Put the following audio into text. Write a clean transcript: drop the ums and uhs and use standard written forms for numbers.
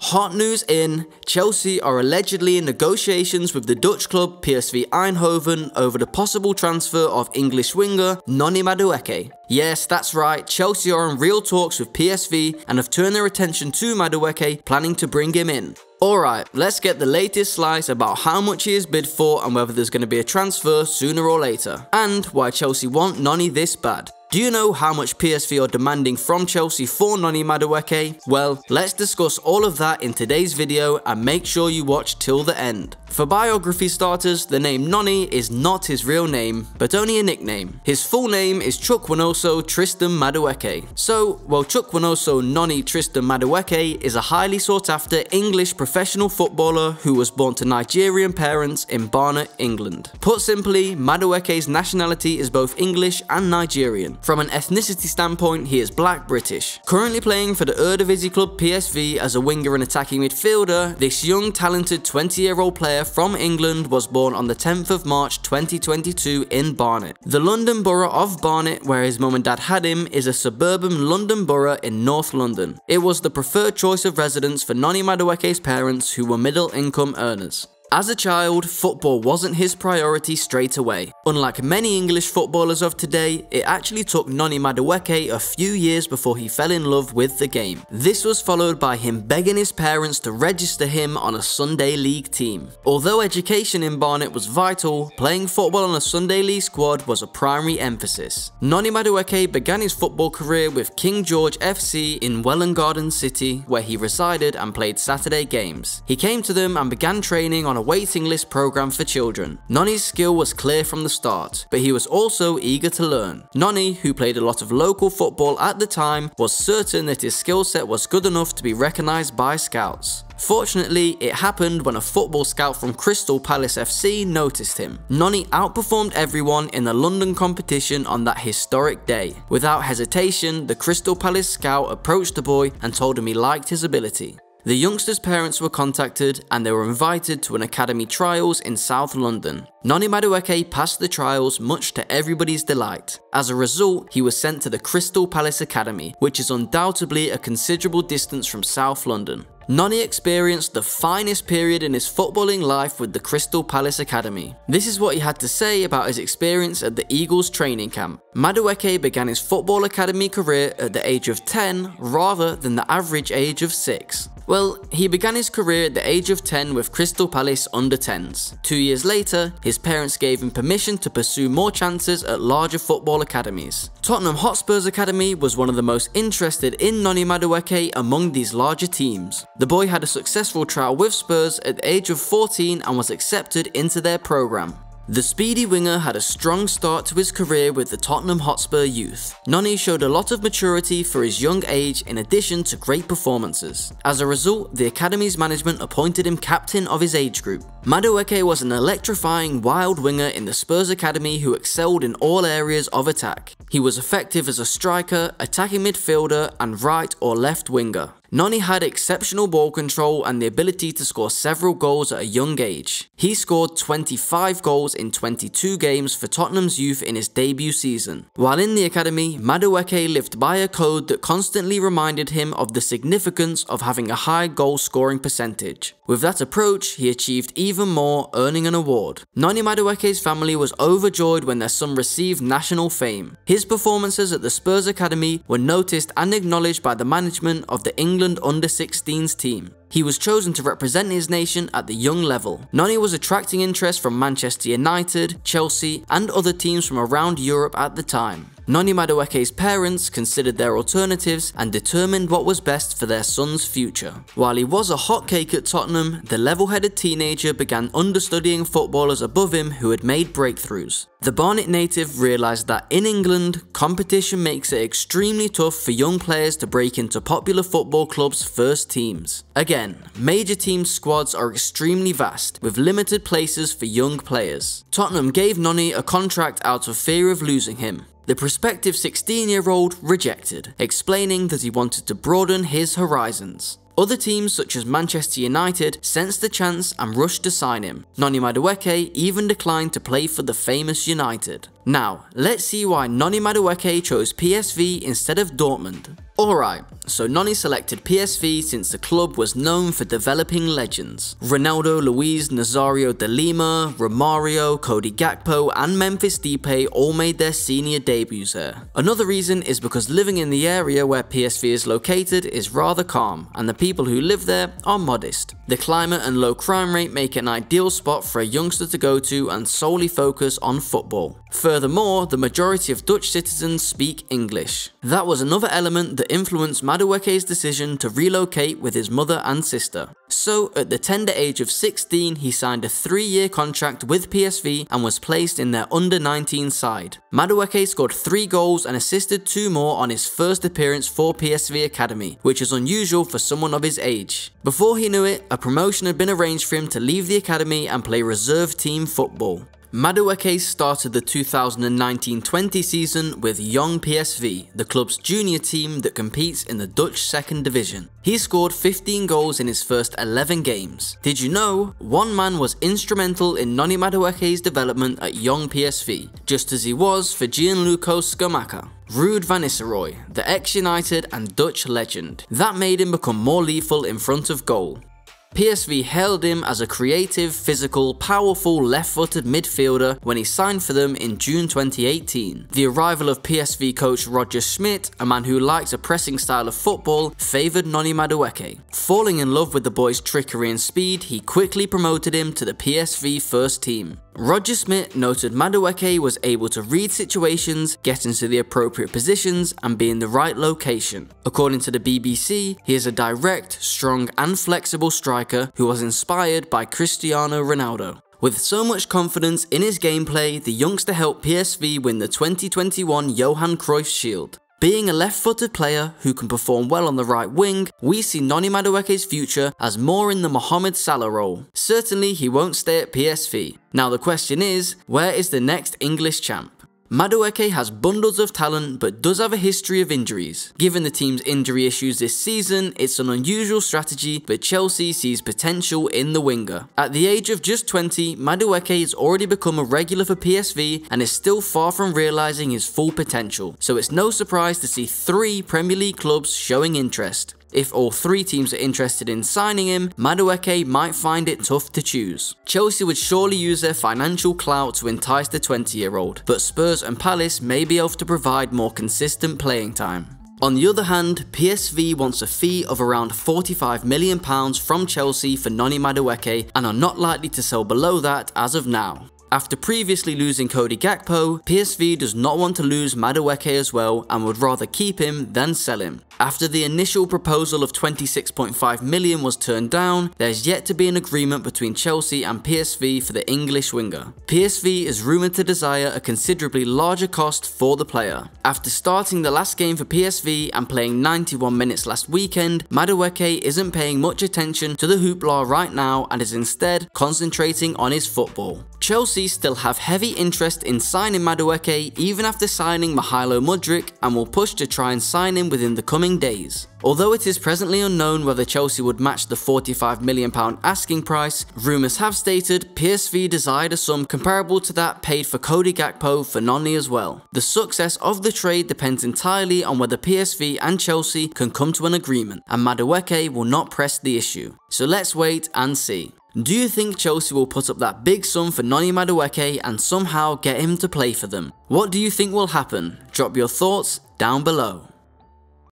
Hot news in, Chelsea are allegedly in negotiations with the Dutch club PSV Eindhoven over the possible transfer of English winger Noni Madueke. Yes, that's right, Chelsea are in real talks with PSV and have turned their attention to Madueke, planning to bring him in. Alright, let's get the latest slice about how much he is bid for and whether there's going to be a transfer sooner or later, and why Chelsea want Noni this bad. Do you know how much PSV are demanding from Chelsea for Noni Madueke? Well, let's discuss all of that in today's video and make sure you watch till the end. For biography starters, the name Noni is not his real name, but only a nickname. His full name is Chukwuemeka Tristan Madueke. So, while Chukwuemeka Noni Tristan Madueke is a highly sought after English professional footballer who was born to Nigerian parents in Barnet, England. Put simply, Madueke's nationality is both English and Nigerian. From an ethnicity standpoint, he is black British. Currently playing for the Eredivisie club PSV as a winger and attacking midfielder, this young talented 20-year-old player from England was born on the 10th of March 2022 in Barnet. The London borough of Barnet, where his mum and dad had him, is a suburban London borough in North London. It was the preferred choice of residence for Noni Madueke's parents, who were middle-income earners. As a child, football wasn't his priority straight away. Unlike many English footballers of today, it actually took Noni Madueke a few years before he fell in love with the game. This was followed by him begging his parents to register him on a Sunday League team. Although education in Barnet was vital, playing football on a Sunday League squad was a primary emphasis. Noni Madueke began his football career with King George FC in Welwyn Garden City, where he resided and played Saturday games. He came to them and began training on a waiting list program for children. Noni's skill was clear from the start, but he was also eager to learn. Noni, who played a lot of local football at the time, was certain that his skill set was good enough to be recognised by scouts. Fortunately, it happened when a football scout from Crystal Palace FC noticed him. Noni outperformed everyone in the London competition on that historic day. Without hesitation, the Crystal Palace scout approached the boy and told him he liked his ability. The youngster's parents were contacted and they were invited to an academy trials in South London. Noni Madueke passed the trials much to everybody's delight. As a result, he was sent to the Crystal Palace Academy, which is undoubtedly a considerable distance from South London. Noni experienced the finest period in his footballing life with the Crystal Palace Academy. This is what he had to say about his experience at the Eagles training camp. Madueke began his football academy career at the age of 10 rather than the average age of 6. Well, he began his career at the age of 10 with Crystal Palace under-10s. 2 years later, his parents gave him permission to pursue more chances at larger football academies. Tottenham Hotspur's academy was one of the most interested in Noni Madueke among these larger teams. The boy had a successful trial with Spurs at the age of 14 and was accepted into their program. The speedy winger had a strong start to his career with the Tottenham Hotspur youth. Noni showed a lot of maturity for his young age in addition to great performances. As a result, the academy's management appointed him captain of his age group. Madueke was an electrifying wild winger in the Spurs academy who excelled in all areas of attack. He was effective as a striker, attacking midfielder, and right or left winger. Noni had exceptional ball control and the ability to score several goals at a young age. He scored 25 goals in 22 games for Tottenham's youth in his debut season. While in the academy, Madueke lived by a code that constantly reminded him of the significance of having a high goal scoring percentage. With that approach, he achieved even more, earning an award. Noni Madueke's family was overjoyed when their son received national fame. His performances at the Spurs Academy were noticed and acknowledged by the management of the England under-16s team. He was chosen to represent his nation at the young level. Noni was attracting interest from Manchester United, Chelsea, and other teams from around Europe at the time. Noni Madueke's parents considered their alternatives and determined what was best for their son's future. While he was a hotcake at Tottenham, the level-headed teenager began understudying footballers above him who had made breakthroughs. The Barnet native realised that in England, competition makes it extremely tough for young players to break into popular football clubs' first teams. Again, major team squads are extremely vast, with limited places for young players. Tottenham gave Noni a contract out of fear of losing him. The prospective 16-year-old rejected, explaining that he wanted to broaden his horizons. Other teams such as Manchester United sensed the chance and rushed to sign him. Noni Madueke even declined to play for the famous United. Now, let's see why Noni Madueke chose PSV instead of Dortmund. Alright, so Noni selected PSV since the club was known for developing legends. Ronaldo, Luis, Nazario de Lima, Romario, Cody Gakpo and Memphis Depay all made their senior debuts there. Another reason is because living in the area where PSV is located is rather calm and the people who live there are modest. The climate and low crime rate make it an ideal spot for a youngster to go to and solely focus on football. Furthermore, the majority of Dutch citizens speak English. That was another element that influenced Madueke's decision to relocate with his mother and sister. So, at the tender age of 16, he signed a 3-year contract with PSV and was placed in their under-19 side. Madueke scored 3 goals and assisted 2 more on his first appearance for PSV Academy, which is unusual for someone of his age. Before he knew it, a promotion had been arranged for him to leave the academy and play reserve team football. Madueke started the 2019-20 season with Young PSV, the club's junior team that competes in the Dutch second division. He scored 15 goals in his first 11 games. Did you know, one man was instrumental in Noni Madueke's development at Young PSV, just as he was for Gianluca Scamacca? Ruud van Nistelrooy, the ex-United and Dutch legend. That made him become more lethal in front of goal. PSV hailed him as a creative, physical, powerful left-footed midfielder when he signed for them in June 2018. The arrival of PSV coach Roger Schmidt, a man who likes a pressing style of football, favoured Noni Madueke. Falling in love with the boy's trickery and speed, he quickly promoted him to the PSV first team. Roger Schmidt noted Madueke was able to read situations, get into the appropriate positions, and be in the right location. According to the BBC, he is a direct, strong and flexible striker who was inspired by Cristiano Ronaldo. With so much confidence in his gameplay, the youngster helped PSV win the 2021 Johan Cruyff Shield. Being a left-footed player who can perform well on the right wing, we see Noni Madueke's future as more in the Mohamed Salah role. Certainly he won't stay at PSV. Now the question is, where is the next English champ? Madueke has bundles of talent but does have a history of injuries. Given the team's injury issues this season, it's an unusual strategy, but Chelsea sees potential in the winger. At the age of just 20, Madueke has already become a regular for PSV and is still far from realising his full potential, so it's no surprise to see 3 Premier League clubs showing interest. If all 3 teams are interested in signing him, Madueke might find it tough to choose. Chelsea would surely use their financial clout to entice the 20-year-old, but Spurs and Palace may be able to provide more consistent playing time. On the other hand, PSV wants a fee of around £45 million from Chelsea for Noni Madueke and are not likely to sell below that as of now. After previously losing Cody Gakpo, PSV does not want to lose Madueke as well and would rather keep him than sell him. After the initial proposal of £26.5 million was turned down, there is yet to be an agreement between Chelsea and PSV for the English winger. PSV is rumoured to desire a considerably larger cost for the player. After starting the last game for PSV and playing 91 minutes last weekend, Madueke isn't paying much attention to the hoopla right now and is instead concentrating on his football. Chelsea still have heavy interest in signing Madueke even after signing Mykhailo Mudryk and will push to try and sign him within the coming days. Although it is presently unknown whether Chelsea would match the £45 million asking price, rumours have stated PSV desired a sum comparable to that paid for Cody Gakpo for Noni as well. The success of the trade depends entirely on whether PSV and Chelsea can come to an agreement, and Madueke will not press the issue. So let's wait and see. Do you think Chelsea will put up that big sum for Noni Madueke and somehow get him to play for them? What do you think will happen? Drop your thoughts down below.